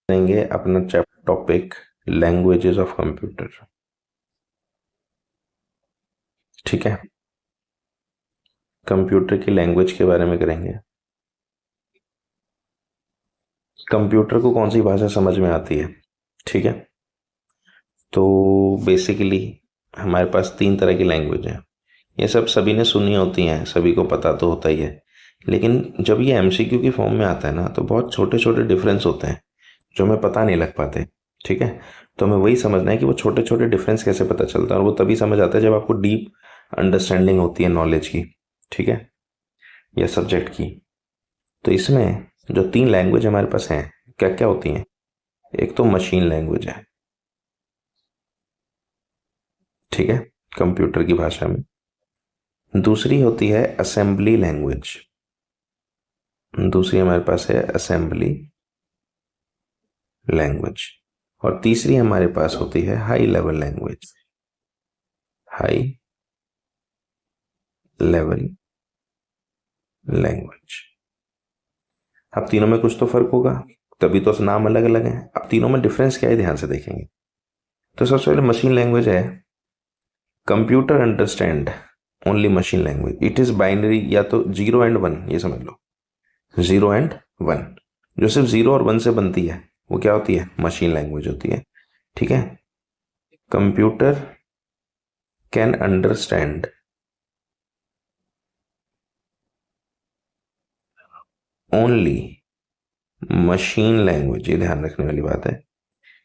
करेंगे अपना topic languages of computer. ठीक है, कंप्यूटर की लैंग्वेज के बारे में करेंगे। कंप्यूटर को कौन सी भाषा समझ में आती है? ठीक है, तो बेसिकली हमारे पास तीन तरह की लैंग्वेज है। ये सब सभी ने सुनी होती हैं, सभी को पता तो होता ही है, लेकिन जब ये एमसीक्यू की फॉर्म में आता है ना, तो बहुत छोटे छोटे डिफरेंस होते हैं जो हमें पता नहीं लग पाते। ठीक है, तो हमें वही समझना है कि वो छोटे छोटे डिफरेंस कैसे पता चलता है, और वो तभी समझ आता है जब आपको डीप अंडरस्टैंडिंग होती है नॉलेज की। ठीक है, या सब्जेक्ट की। तो इसमें जो तीन लैंग्वेज हमारे पास हैं, क्या क्या होती हैं? एक तो मशीन लैंग्वेज है, ठीक है, कंप्यूटर की भाषा में। दूसरी होती है असेंबली लैंग्वेज, दूसरी हमारे पास है असेंबली लैंग्वेज। और तीसरी हमारे पास होती है high level language, high level language. अब तीनों में कुछ तो फर्क होगा, तभी तो नाम अलग अलग है। अब तीनों में डिफरेंस क्या है, ध्यान से देखेंगे। तो सबसे पहले मशीन लैंग्वेज है, computer understand only machine language. It is binary, या तो 0 and 1, ये समझ लो, 0 and 1। जो सिर्फ 0 और 1 से बनती है वो क्या होती है? मशीन लैंग्वेज होती है। ठीक है, computer can understand only machine language. ये ध्यान रखने वाली बात है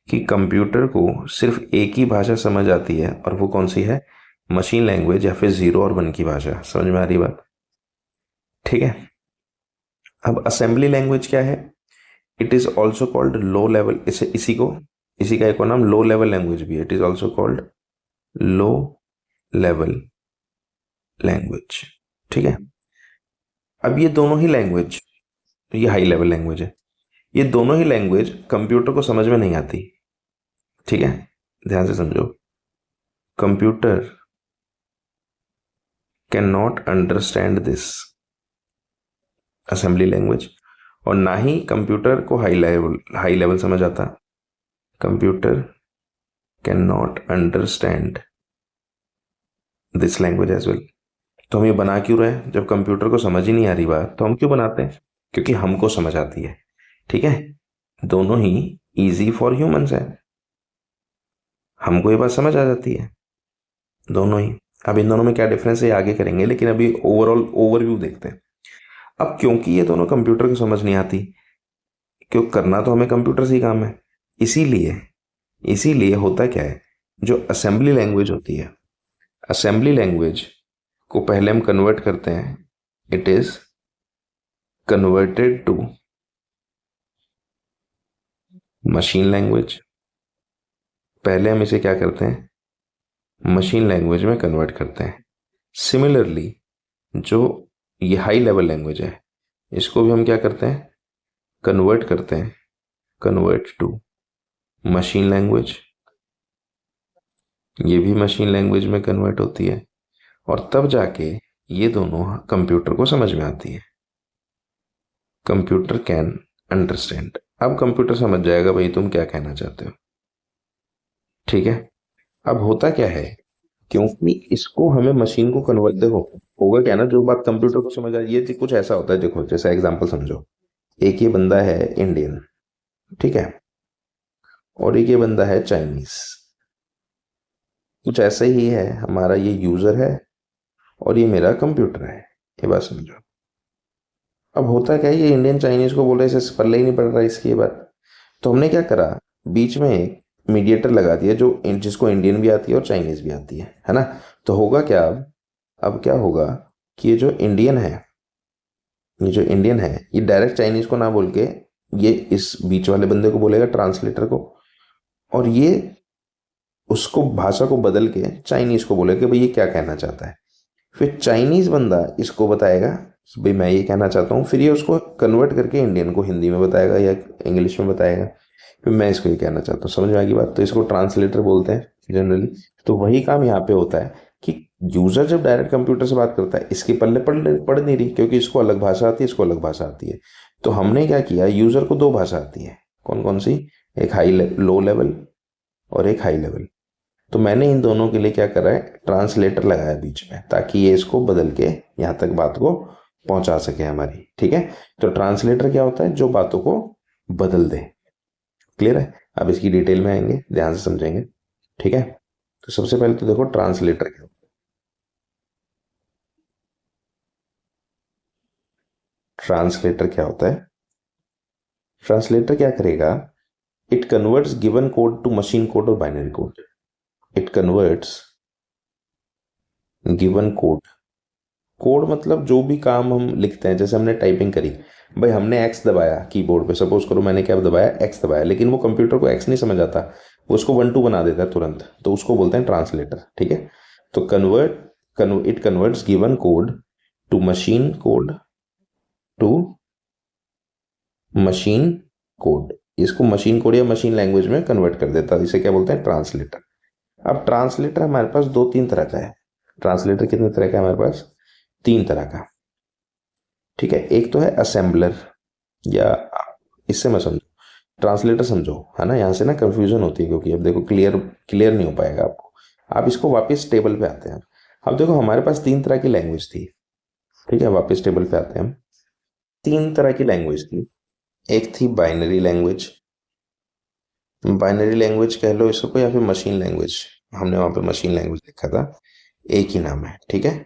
कि कंप्यूटर को सिर्फ एक ही भाषा समझ आती है, और वो कौन सी है? मशीन लैंग्वेज, या फिर 0 और 1 की भाषा। समझ में आ रही बात? ठीक है, अब असेंबली लैंग्वेज क्या है? It is also called low level, इसी का एक और नाम लो लेवल लैंग्वेज भी है। It is also called low level language. ठीक है, अब ये दोनों ही लैंग्वेज, ये हाई लेवल लैंग्वेज है, ये दोनों ही लैंग्वेज कंप्यूटर को समझ में नहीं आती। ठीक है, ध्यान से समझो, computer can not understand this assembly language, और ना ही कंप्यूटर को हाई लेवल समझ आता। Computer can not understand this language as well. तो हम ये बना क्यों रहे हैं? जब कंप्यूटर को समझ ही नहीं आ रही बात, तो हम क्यों बनाते हैं? क्योंकि हमको समझ आती है। ठीक है, दोनों ही इजी फॉर ह्यूमंस है, हमको ये बात समझ आ जाती है, दोनों ही। अब इन दोनों में क्या डिफरेंस है ये आगे करेंगे, लेकिन अभी ओवरऑल ओवरव्यू देखते हैं। अब क्योंकि ये दोनों कंप्यूटर को समझ नहीं आती, क्यों? करना तो हमें कंप्यूटर से ही काम है, इसीलिए इसीलिए होता क्या है, जो असेंबली लैंग्वेज होती है, असेंबली लैंग्वेज को पहले हम कन्वर्ट करते हैं। It is converted to machine language. पहले हम इसे क्या करते हैं? मशीन लैंग्वेज में कन्वर्ट करते हैं। सिमिलरली जो ये हाई लेवल लैंग्वेज है, इसको भी हम क्या करते हैं? कन्वर्ट करते हैं, कन्वर्ट टू मशीन लैंग्वेज। ये भी मशीन लैंग्वेज में कन्वर्ट होती है, और तब जाके ये दोनों कंप्यूटर को समझ में आती है। Computer can understand. अब कंप्यूटर समझ जाएगा भाई तुम क्या कहना चाहते हो। ठीक है, अब होता क्या है, क्योंकि इसको हमें मशीन को कन्वर्ट, देखो होगा क्या ना, जो बात कंप्यूटर को समझ आ रही है, कुछ ऐसा होता है। देखो जैसा एग्जांपल समझो, एक ये बंदा है इंडियन, ठीक है, और एक ये बंदा है चाइनीज। कुछ ऐसा ही है, हमारा ये यूजर है और ये मेरा कंप्यूटर है। ये बात समझो। अब होता क्या है, ये इंडियन चाइनीज को बोल रहा है, इसे पल्ले ही नहीं पड़ रहा इसकी ये बात। तो हमने क्या करा, बीच में एक मीडिएटर लगा दिया, जो जिसको इंडियन भी आती है और चाइनीज भी आती है ना। तो होगा क्या, अब क्या होगा कि ये जो इंडियन है, ये डायरेक्ट चाइनीज को ना बोल के ये इस बीच वाले बंदे को बोलेगा, ट्रांसलेटर को, और ये उसको भाषा को बदल के चाइनीज को बोलेगा कि भाई ये क्या कहना चाहता है। फिर चाइनीज बंदा इसको बताएगा कि भाई मैं ये कहना चाहता हूँ, फिर ये उसको कन्वर्ट करके इंडियन को हिंदी में बताएगा या इंग्लिश में बताएगा, फिर मैं इसको ये कहना चाहता हूँ। समझ में आ गई बात? तो इसको ट्रांसलेटर बोलते हैं जनरली। तो वही काम यहाँ पे होता है कि यूजर जब डायरेक्ट कंप्यूटर से बात करता है, इसके पल्ले पढ़ नहीं रही, क्योंकि इसको अलग भाषा आती है, इसको अलग भाषा आती है। तो हमने क्या किया, यूजर को दो भाषा आती है, कौन कौन सी, एक हाई लो लेवल और एक हाई लेवल। तो मैंने इन दोनों के लिए क्या करा है, ट्रांसलेटर लगाया बीच में, ताकि ये इसको बदल के यहाँ तक बात को पहुंचा सके हमारी। ठीक है, तो ट्रांसलेटर क्या होता है, जो बातों को बदल दे। क्लियर है? अब इसकी डिटेल में आएंगे, ध्यान से समझेंगे। ठीक है, तो सबसे पहले तो देखो ट्रांसलेटर क्या होता है। ट्रांसलेटर क्या होता है? ट्रांसलेटर क्या करेगा, it converts given code to machine code और binary code. It converts given code, code मतलब जो भी काम हम लिखते हैं, जैसे हमने टाइपिंग करी, भाई हमने एक्स दबाया कीबोर्ड पे, सपोज करो मैंने क्या दबाया, एक्स दबाया, लेकिन वो कंप्यूटर को एक्स नहीं समझ आता, वो उसको 1 2 बना देता है तुरंत, तो उसको बोलते हैं ट्रांसलेटर। ठीक है, तो it converts given code to machine code, to machine code, इसको मशीन कोड या मशीन लैंग्वेज में कन्वर्ट कर देता है, इसे क्या बोलते हैं, ट्रांसलेटर। अब ट्रांसलेटर हमारे पास 2 3 तरह का है। ट्रांसलेटर कितने तरह का है हमारे पास, 3 तरह का। ठीक है, एक तो है असेंबलर, या इससे मैं समझो, ट्रांसलेटर समझो, है ना, यहाँ से ना कंफ्यूजन होती है, क्योंकि अब देखो क्लियर क्लियर नहीं हो पाएगा आपको। आप इसको वापस टेबल पे आते हैं। अब देखो हमारे पास 3 तरह की लैंग्वेज थी। ठीक है, वापस टेबल पे आते हैं हम। 3 तरह की लैंग्वेज थी। एक थी बाइनरी लैंग्वेज, बाइनरी लैंग्वेज कह लो इसको, या फिर मशीन लैंग्वेज, हमने वहां पे मशीन लैंग्वेज लिखा था, एक ही नाम है। ठीक है,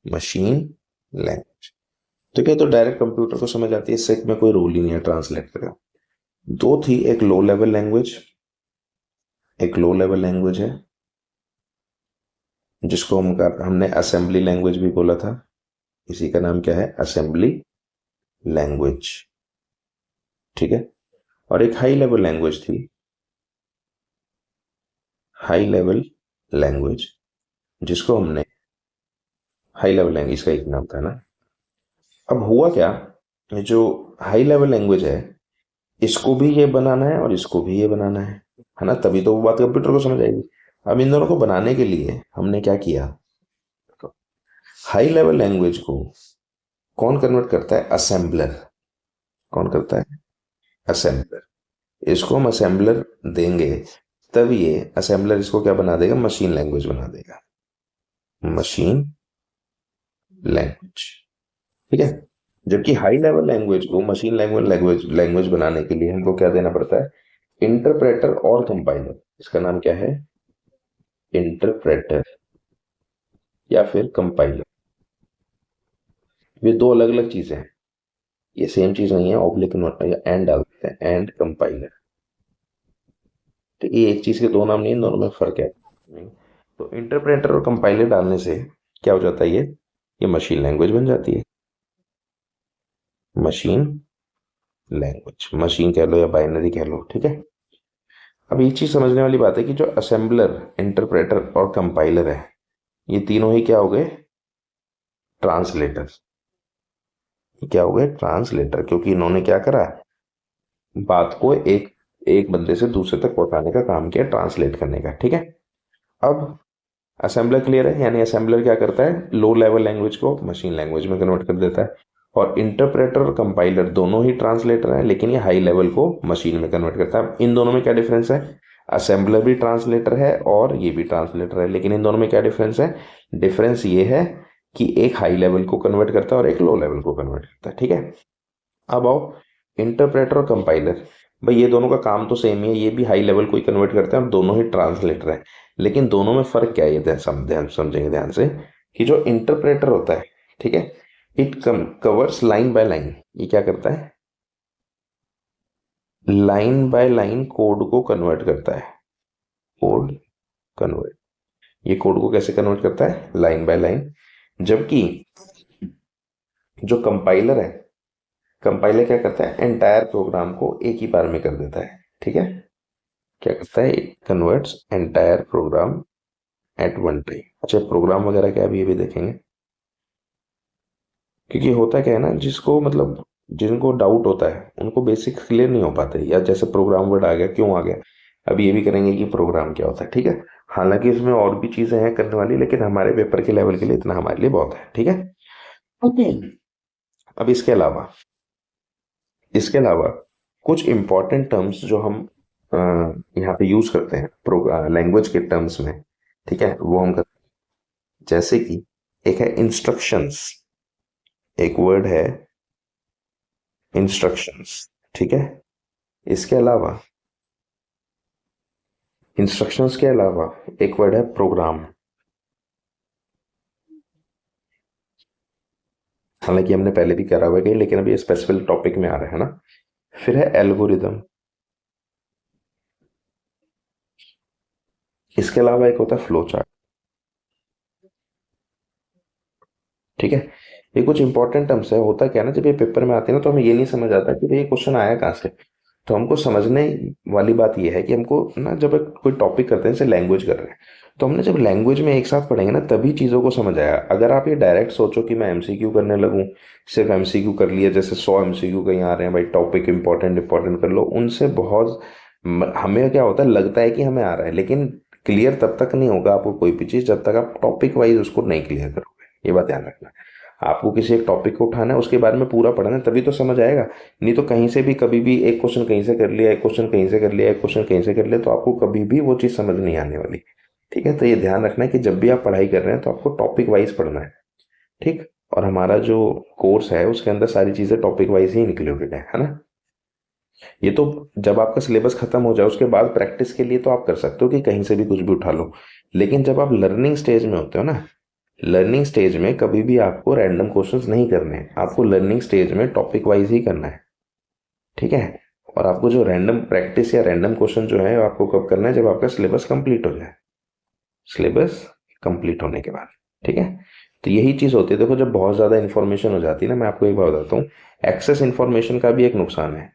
मशीन लैंग्वेज। ठीक है, तो डायरेक्ट कंप्यूटर को समझ आती है, इससे में कोई रोल ही नहीं है ट्रांसलेटर का। दो थी, एक लो लेवल लैंग्वेज, एक लो लेवल लैंग्वेज है जिसको हमने असेंबली लैंग्वेज भी बोला था, इसी का नाम क्या है, असेंबली लैंग्वेज। ठीक है, और एक हाई लेवल लैंग्वेज थी, हाई लेवल लैंग्वेज, जिसको हमने हाई लेवल लैंग्वेज का एक नाम था ना। अब हुआ क्या, ये जो हाई लेवल लैंग्वेज है, इसको भी ये बनाना है और इसको भी ये बनाना है ना, तभी तो वो बात कंप्यूटर को समझ आएगी। अब इन दोनों को बनाने के लिए हमने क्या किया, हाई लेवल लैंग्वेज को कौन कन्वर्ट करता है, असेंबलर। कौन करता है, असेंबलर। इसको हम असेंबलर देंगे, तब ये असेंबलर इसको क्या बना देगा, मशीन लैंग्वेज बना देगा, मशीन लैंग्वेज। ठीक है, जबकि हाई लेवल लैंग्वेज को मशीन लैंग्वेज बनाने के लिए हमको क्या देना पड़ता है, इंटरप्रेटर और कंपाइलर। इसका नाम क्या है, इंटरप्रेटर या फिर कंपाइलर। ये दो अलग अलग चीजें हैं, ये सेम चीज नहीं है, ऑब्लिक या एंड डाल देते हैं, एंड कंपाइलर। तो ये एक चीज के दो नाम नहीं है, दोनों में फर्क है। तो इंटरप्रेटर और कंपाइलर डालने से क्या हो जाता है, ये मशीन लैंग्वेज बन जाती है, मशीन लैंग्वेज, मशीन कह लो या बाइनरी कह लो। ठीक है, अब एक चीज समझने वाली बात है कि जो असेंबलर, इंटरप्रेटर और कंपाइलर है, ये तीनों ही क्या हो गए, ट्रांसलेटर। क्या हो गए, ट्रांसलेटर, क्योंकि इन्होंने क्या करा, बात को एक एक बंदे से दूसरे तक पहुंचाने का काम किया, ट्रांसलेट करने का। ठीक है, अब असेंबलर क्लियर है, यानी असेंबलर क्या करता है, लो लेवल लैंग्वेज को मशीन लैंग्वेज में कन्वर्ट कर देता है। और इंटरप्रेटर और कंपाइलर दोनों ही ट्रांसलेटर है, लेकिन ये हाई लेवल को मशीन में कन्वर्ट करता है। इन दोनों में क्या डिफरेंस है, असेंबलर भी ट्रांसलेटर है और ये भी ट्रांसलेटर है, लेकिन इन दोनों में क्या डिफरेंस है, डिफरेंस ये है कि एक हाई लेवल को कन्वर्ट करता है और एक लो लेवल को कन्वर्ट करता है। ठीक है, अब आओ इंटरप्रेटर और कंपाइलर, भाई ये दोनों का काम तो सेम ही है, ये भी हाई लेवल को ही कन्वर्ट करते हैं और दोनों ही ट्रांसलेटर है, लेकिन दोनों में फर्क क्या है, ये ध्यान समझेंगे ध्यान से, कि जो इंटरप्रेटर होता है, ठीक है, it covers line by line, ये क्या करता है, लाइन बाय लाइन कोड को कन्वर्ट करता है, कोड कन्वर्ट, ये कोड को कैसे कन्वर्ट करता है, लाइन बाय लाइन। जबकि जो कंपाइलर है, कंपाइलर क्या करता है, एंटायर प्रोग्राम को एक ही बार में कर देता है। ठीक है, क्या करता है, it converts entire program at one time. अच्छा, प्रोग्राम वगैरह क्या अभी भी देखेंगे, क्योंकि होता क्या है ना, जिसको मतलब जिनको डाउट होता है उनको बेसिक क्लियर नहीं हो पाते, या जैसे प्रोग्राम वर्ड आ गया, क्यों आ गया, अभी ये भी करेंगे कि प्रोग्राम क्या होता है। ठीक है, हालांकि इसमें और भी चीजें हैं करने वाली, लेकिन हमारे पेपर के लेवल के लिए इतना हमारे लिए बहुत है। ठीक है, ओके। अब इसके अलावा कुछ इंपॉर्टेंट टर्म्स जो हम यहाँ पे यूज करते हैं लैंग्वेज के टर्म्स में, ठीक है, वो हम करते हैं। जैसे कि एक है इंस्ट्रक्शंस, एक वर्ड है इंस्ट्रक्शंस, ठीक है। इसके अलावा इंस्ट्रक्शंस के अलावा एक वर्ड है प्रोग्राम। हालांकि हमने पहले भी करा हुआ है लेकिन अभी स्पेसिफिक टॉपिक में आ रहा है ना। फिर है एल्गोरिदम। इसके अलावा एक होता है फ्लो चार्ट, ठीक है। ये कुछ इंपॉर्टेंट टर्म्स है। होता क्या है ना, जब ये पेपर में आते हैं ना तो हमें ये नहीं समझ आता कि भाई ये क्वेश्चन आया कहाँ से। तो हमको समझने वाली बात ये है कि हमको ना जब कोई टॉपिक करते हैं जैसे लैंग्वेज कर रहे हैं, तो हमने जब लैंग्वेज में एक साथ पढ़ेंगे ना तभी चीज़ों को समझ आया। अगर आप ये डायरेक्ट सोचो कि मैं एमसीक्यू करने लगूँ, सिर्फ एमसीक्यू कर लिया, जैसे 100 एमसीक्यू कहीं आ रहे हैं, भाई टॉपिक इंपॉर्टेंट इंपॉर्टेंट कर लो, उनसे बहुत हमें क्या होता है, लगता है कि हमें आ रहा है, लेकिन क्लियर तब तक नहीं होगा आपको कोई भी चीज़ जब तक आप टॉपिक वाइज उसको नहीं क्लियर करोगे। ये बात ध्यान रखना। आपको किसी एक टॉपिक को उठाना है, उसके बारे में पूरा पढ़ना है, तभी तो समझ आएगा। नहीं तो कहीं से भी कभी भी एक क्वेश्चन कहीं से कर लिया, एक क्वेश्चन कहीं से कर लिया, एक क्वेश्चन कहीं से कर लिया, तो आपको कभी भी वो चीज़ समझ नहीं आने वाली। ठीक है, तो ये ध्यान रखना है कि जब भी आप पढ़ाई कर रहे हैं तो आपको टॉपिक वाइज पढ़ना है। ठीक। और हमारा जो कोर्स है उसके अंदर सारी चीज़ें टॉपिक वाइज ही इंक्लूडेड है ना। ये तो जब आपका सिलेबस खत्म हो जाए उसके बाद प्रैक्टिस के लिए तो आप कर सकते हो कि कहीं से भी कुछ भी उठा लो, लेकिन जब आप लर्निंग स्टेज में होते हो ना, लर्निंग स्टेज में कभी भी आपको रैंडम क्वेश्चंस नहीं करने हैं। आपको लर्निंग स्टेज में टॉपिक वाइज ही करना है, ठीक है। और आपको जो रैंडम प्रैक्टिस या रैंडम क्वेश्चन जो है आपको कब करना है, जब आपका सिलेबस कंप्लीट हो जाए, सिलेबस कंप्लीट होने के बाद, ठीक है। तो यही चीज़ होती है। देखो जब बहुत ज़्यादा इन्फॉर्मेशन हो जाती है ना, मैं आपको एक बात बताता हूँ, एक्सेस इन्फॉर्मेशन का भी एक नुकसान है।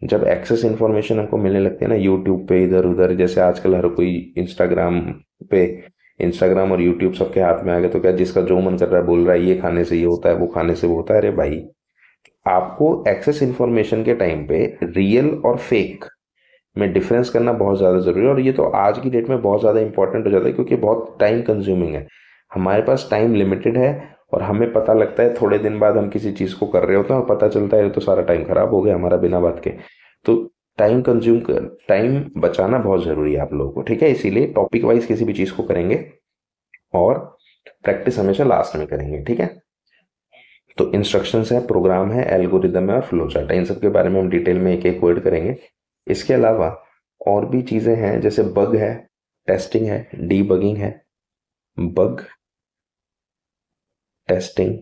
जब एक्सेस इन्फॉर्मेशन हमको मिलने लगती है ना यूट्यूब पे इधर उधर, जैसे आजकल हर कोई इंस्टाग्राम पे, इंस्टाग्राम और यूट्यूब सबके हाथ में आ गया, तो क्या जिसका जो मन कर रहा है बोल रहा है, ये खाने से ये होता है, वो खाने से वो होता है। अरे भाई, आपको एक्सेस इन्फॉर्मेशन के टाइम पे रियल और फेक में डिफरेंस करना बहुत ज़्यादा ज़रूरी है। और ये तो आज की डेट में बहुत ज़्यादा इंपॉर्टेंट हो जाता है, क्योंकि बहुत टाइम कंज्यूमिंग है। हमारे पास टाइम लिमिटेड है, और हमें पता लगता है थोड़े दिन बाद हम किसी चीज़ को कर रहे होते हैं और पता चलता है तो सारा टाइम खराब हो गया हमारा बिना बात के। तो टाइम बचाना बहुत ज़रूरी है आप लोगों को, ठीक है। इसीलिए टॉपिक वाइज किसी भी चीज़ को करेंगे और प्रैक्टिस हमेशा लास्ट में करेंगे, ठीक है। तो इंस्ट्रक्शंस है, प्रोग्राम है, एल्गोरिदम है और फ्लो चार्ट है। इन सब के बारे में हम डिटेल में एक एक वर्ड करेंगे। इसके अलावा और भी चीज़ें हैं, जैसे बग है, टेस्टिंग है, डीबगिंग है। बग, टेस्टिंग,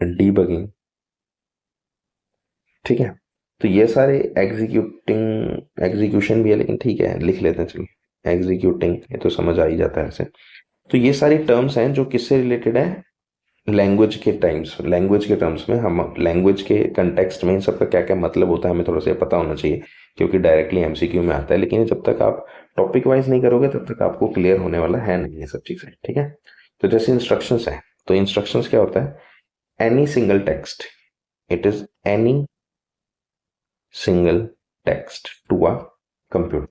डीबगिंग, ठीक है। तो ये सारे एग्जीक्यूशन भी है, लेकिन ठीक है लिख लेते हैं, चलो एग्जीक्यूटिंग, ये तो समझ आ ही जाता है ऐसे। तो ये सारी टर्म्स हैं जो किससे रिलेटेड है, लैंग्वेज के टर्म्स में। हम लैंग्वेज के कंटेक्स्ट में इन सब का क्या क्या मतलब होता है हमें थोड़ा सा पता होना चाहिए, क्योंकि डायरेक्टली एमसीक्यू में आता है। लेकिन जब तक आप टॉपिक वाइज नहीं करोगे तब तक आपको क्लियर होने वाला है नहीं ये सब चीज़ें, ठीक है। तो जैसे इंस्ट्रक्शंस है, तो इंस्ट्रक्शंस क्या होता है, any single text, it is any single text to a computer,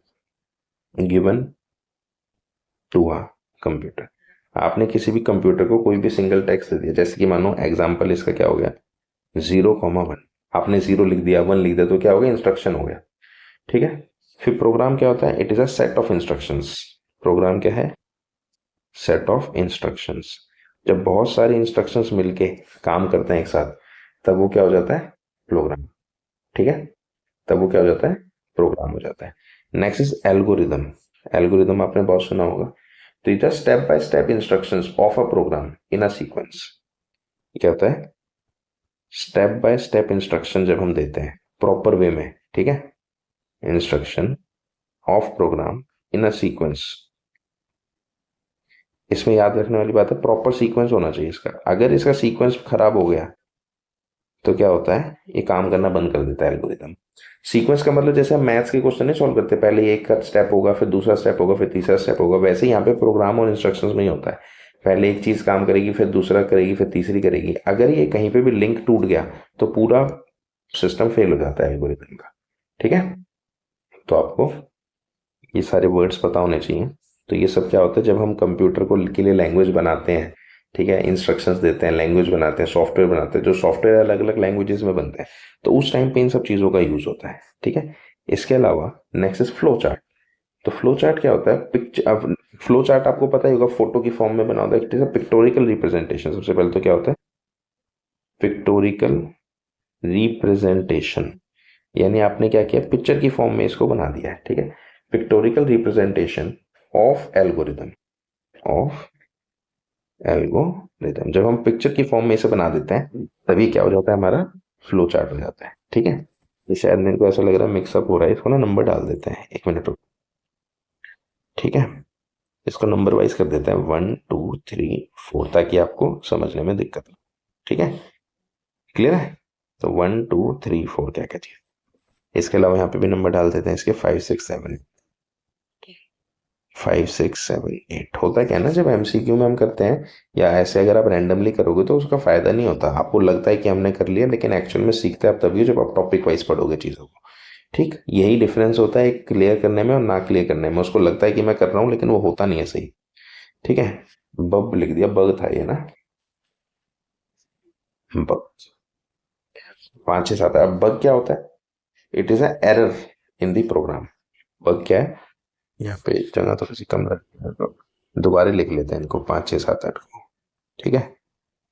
given to a computer. आपने किसी भी कंप्यूटर को कोई भी सिंगल टेक्स्ट दे दिया, जैसे कि मानो एग्जाम्पल इसका क्या हो गया, 0,1। आपने 0 लिख दिया, 1 लिख दिया, तो क्या हो गया, इंस्ट्रक्शन हो गया, ठीक है। फिर प्रोग्राम क्या होता है, it is a set of instructions. Program क्या है, सेट ऑफ इंस्ट्रक्शंस। जब बहुत सारे इंस्ट्रक्शंस मिलके काम करते हैं एक साथ, तब वो क्या हो जाता है, प्रोग्राम, ठीक है। तब वो क्या हो जाता है, प्रोग्राम हो जाता है। Next is algorithm. एल्गोरिदम आपने बहुत सुना होगा। तो it step by step instructions of a program in a sequence. क्या होता है, स्टेप बाय स्टेप इंस्ट्रक्शन जब हम देते हैं प्रॉपर वे में, ठीक है, instruction of program in a sequence. इसमें याद रखने वाली बात है, प्रॉपर सीक्वेंस होना चाहिए इसका। अगर इसका सीक्वेंस खराब हो गया तो क्या होता है, ये काम करना बंद कर देता है एल्गोरिदम। सीक्वेंस का मतलब जैसे हम मैथ्स के क्वेश्चन नहीं सॉल्व करते, पहले एक का स्टेप होगा, फिर दूसरा स्टेप होगा, फिर तीसरा स्टेप होगा, वैसे ही यहाँ पे प्रोग्राम और इंस्ट्रक्शंस में ही होता है। पहले एक चीज काम करेगी, फिर दूसरा करेगी, फिर तीसरी करेगी। अगर ये कहीं पे भी लिंक टूट गया तो पूरा सिस्टम फेल हो जाता है एल्गोरिदम का, ठीक है। तो आपको ये सारे वर्ड्स पता होने चाहिए। तो ये सब क्या होता है, जब हम कंप्यूटर को के लिए लैंग्वेज बनाते हैं ठीक है, इंस्ट्रक्शंस देते हैं, लैंग्वेज बनाते हैं, सॉफ्टवेयर बनाते हैं, जो सॉफ्टवेयर अलग अलग लैंग्वेजेस में बनते हैं, तो उस टाइम पे इन सब चीज़ों का यूज होता है। ठीक है, इसके अलावा नेक्स्ट इज फ्लो चार्ट। तो फ्लो चार्ट क्या होता है? पिक्चर, अब फ्लो चार्ट आपको पता ही होगा, फोटो की फॉर्म में बना होता है। It is a pictorial representation. सबसे पहले तो क्या होता है? पिक्टोरिकल रिप्रेजेंटेशन, यानी आपने क्या किया, पिक्चर की फॉर्म में इसको बना दिया है। ठीक है, pictorial representation of algorithm, of algorithm. जब हम पिक्चर की फॉर्म में इसे बना देते हैं तभी क्या हो जाता है, हमारा फ्लो चार्ट हो जाता है। ठीक है, ये शायद मेरे को ऐसा लग रहा है मिक्सअप हो रहा है, इसको ना नंबर डाल देते हैं, 1 मिनट रुको। ठीक है, इसको नंबर वाइज कर देते हैं, 1 2 3 4, ताकि आपको समझने में दिक्कत हो। ठीक है, क्लियर है? तो 1 2 3 4 क्या कहती है। इसके अलावा यहाँ पे भी नंबर डाल देते हैं इसके, 5 6 7 5 6 7 8। होता है क्या ना, जब एमसीक्यू में हम करते हैं या ऐसे अगर आप रैंडमली करोगे तो उसका फायदा नहीं होता, आपको लगता है कि हमने कर लिया, लेकिन एक्चुअल में सीखते आप तभी हो जब आप टॉपिक वाइज पढ़ोगे चीज़ों को। ठीक, यही डिफरेंस होता है क्लियर करने में और ना क्लियर करने में। उसको लगता है कि मैं कर रहा हूँ लेकिन वो होता नहीं है सही। ठीक है, बग लिख दिया, बग था ये ना, बग। 5 6 7। अब बग क्या होता है? It is a error in the program. Bug क्या है? यहाँ पे जगह थोड़ी सी कम रखी है तो दोबारा लिख लेते हैं इनको, 5 6 7 8 को। ठीक है,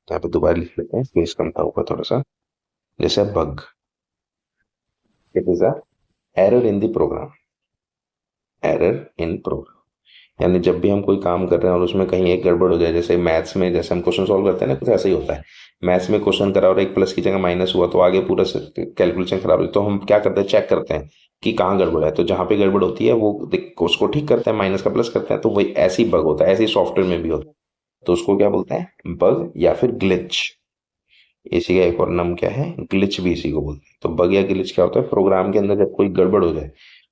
यहाँ पे दोबारा लिख लेते हैं, स्पेस कम था ऊपर थोड़ा सा। जैसे bug, it is a error in the program, error in program. यानी जब भी हम कोई काम कर रहे हैं और उसमें कहीं एक गड़बड़ हो जाए, जैसे मैथ्स में जैसे हम क्वेश्चन सॉल्व करते हैं ना, कुछ ऐसा ही होता है। मैथ्स में क्वेश्चन करा और एक प्लस की जगह माइनस हुआ तो आगे पूरा कैलकुलेशन खराब है, तो हम क्या करते हैं, चेक करते हैं कि कहाँ गड़बड़ है। तो जहाँ पे गड़बड़ होती है वो उसको ठीक करते हैं, माइनस का प्लस करते हैं, तो वही ऐसी बग होता है, ऐसी सॉफ्टवेयर में भी होता है। तो उसको क्या बोलते हैं, बग या फिर ग्लिच। इसी का एक और नाम क्या है, ग्लिच भी इसी को बोलते हैं। तो बग या ग्लिच क्या होता है, प्रोग्राम के अंदर जब कोई गड़बड़ हो जाए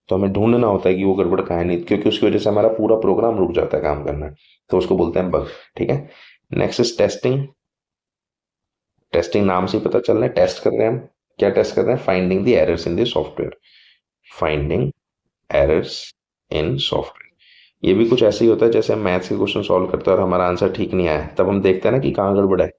तो हमें ढूंढना होता है कि वो गड़बड़ कहाँ है, नहीं, क्योंकि उसकी वजह से हमारा पूरा प्रोग्राम रुक जाता है काम करना। तो उसको बोलते हैं बग। ठीक है, नेक्स्ट इज टेस्टिंग। टेस्टिंग नाम से ही पता चल रहा है, टेस्ट कर रहे हैं हम। क्या टेस्ट कर रहे हैं? Finding the errors in the software, finding errors in software. ये भी कुछ ऐसे ही होता है जैसे हम मैथ्स के क्वेश्चन सॉल्व करते हैं और हमारा आंसर ठीक नहीं आया, तब हम देखते हैं ना कि कहाँ गड़बड़ है।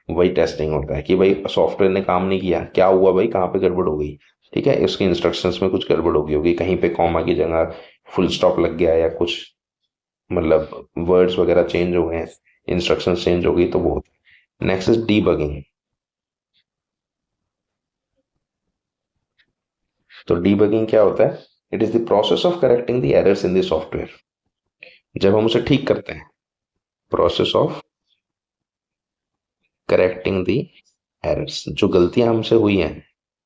वही टेस्टिंग होता है कि भाई सॉफ्टवेयर ने काम नहीं किया, क्या हुआ भाई, कहाँ पे गड़बड़ हो गई। ठीक है, इसकी इंस्ट्रक्शंस में कुछ गड़बड़ हो गई होगी, कहीं पे कॉमा की जगह फुल स्टॉप लग गया या कुछ, मतलब वर्ड्स वगैरह चेंज हो गए हैं, इंस्ट्रक्शंस चेंज हो गई, तो वो। Next is debugging. तो डीबगिंग क्या होता है? It is the process of correcting the errors in the software. जब हम उसे ठीक करते हैं, process of correcting the errors, जो गलतियां हमसे हुई हैं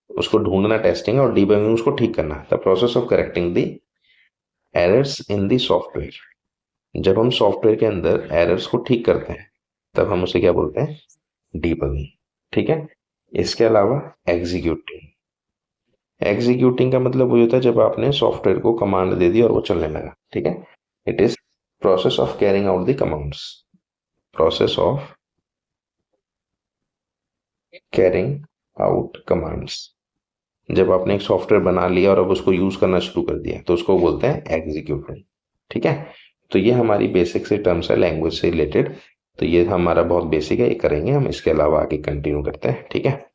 उसको ढूंढना टेस्टिंग, और डीबगिंग उसको ठीक करना, the process of correcting the errors in the software. जब हम सॉफ्टवेयर के अंदर एरर्स को ठीक करते हैं तब हम उसे क्या बोलते हैं, डीबगिंग। ठीक है, इसके अलावा एग्जीक्यूटिंग। एग्जीक्यूटिंग का मतलब वही होता है जब आपने सॉफ्टवेयर को कमांड दे दी और वो चलने लगा। ठीक है, it is process of carrying out the commands, process of carrying out commands. जब आपने एक सॉफ्टवेयर बना लिया और अब उसको यूज करना शुरू कर दिया तो उसको बोलते हैं एग्जीक्यूटिंग। ठीक है, तो ये हमारी बेसिक से टर्म्स है लैंग्वेज से रिलेटेड। तो ये हमारा बहुत बेसिक है, ये करेंगे हम, इसके अलावा आगे कंटिन्यू करते हैं। ठीक है।